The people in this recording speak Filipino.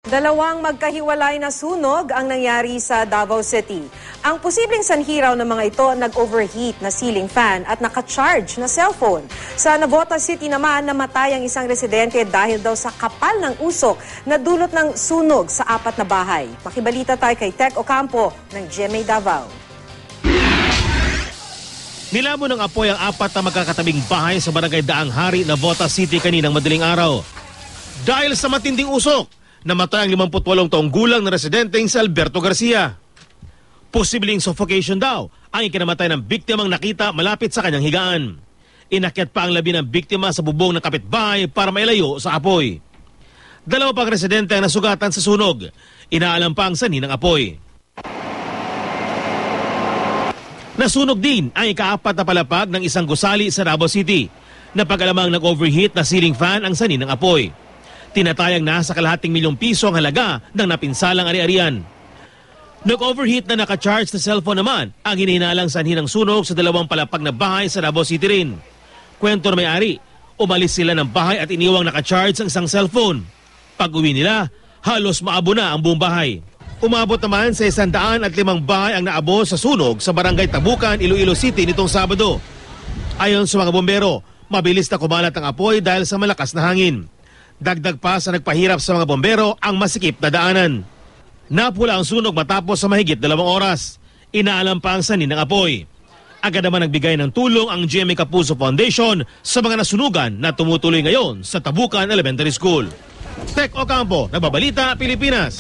Dalawang magkahiwalay na sunog ang nangyari sa Davao City. Ang posibleng sanhi raw ng mga ito nag-overheat na ceiling fan at naka-charge na cellphone. Sa Navotas City naman, namatay ang isang residente dahil daw sa kapal ng usok na dulot ng sunog sa 4 na bahay. Makibalita tayo kay Tech Ocampo ng GMA Davao. Nilamon ng apoy ang 4 na magkakatabing bahay sa barangay Daang Hari, Navotas City kaninang madaling araw. Dahil sa matinding usok, namatay ang 58 taong gulang na residenteng si Alberto Garcia. Posibleng suffocation daw ang ikinamatay ng biktimang nakita malapit sa kanyang higaan. Inakyat pa ang labi ng biktima sa bubong ng kapitbahay para mailayo sa apoy. 2 pang residente ang nasugatan sa sunog. Inaalam pa ang sanhi ng apoy. Nasunog din ang ika-4 na palapag ng isang gusali sa Davao City. Napag-alamang nag-overheat na ceiling fan ang sanhi ng apoy. Tinatayang nasa kalahating milyong piso ang halaga ng napinsalang ari-arian. Nag-overheat na naka-charge na cellphone naman ang hinihinalang sanhi ng sunog sa 2 palapag na bahay sa Davao City rin. Kwento na may-ari, umalis sila ng bahay at iniwang naka-charge ang isang cellphone. Pag-uwi nila, halos maabo na ang buong bahay. Umabot naman sa 105 bahay ang naabo sa sunog sa barangay Tabukan, Iloilo City nitong Sabado. Ayon sa mga bombero, mabilis na kumalat ang apoy dahil sa malakas na hangin. Dagdag pa sa nagpahirap sa mga bombero ang masikip na daanan. Napula ang sunog matapos sa mahigit 2 oras. Inaalam pa ang sanhi ng apoy. Agad naman nagbigay ng tulong ang GMA Kapuso Foundation sa mga nasunugan na tumutuloy ngayon sa Tabukan Elementary School. Tech Ocampo, Nagbabalita, Pilipinas.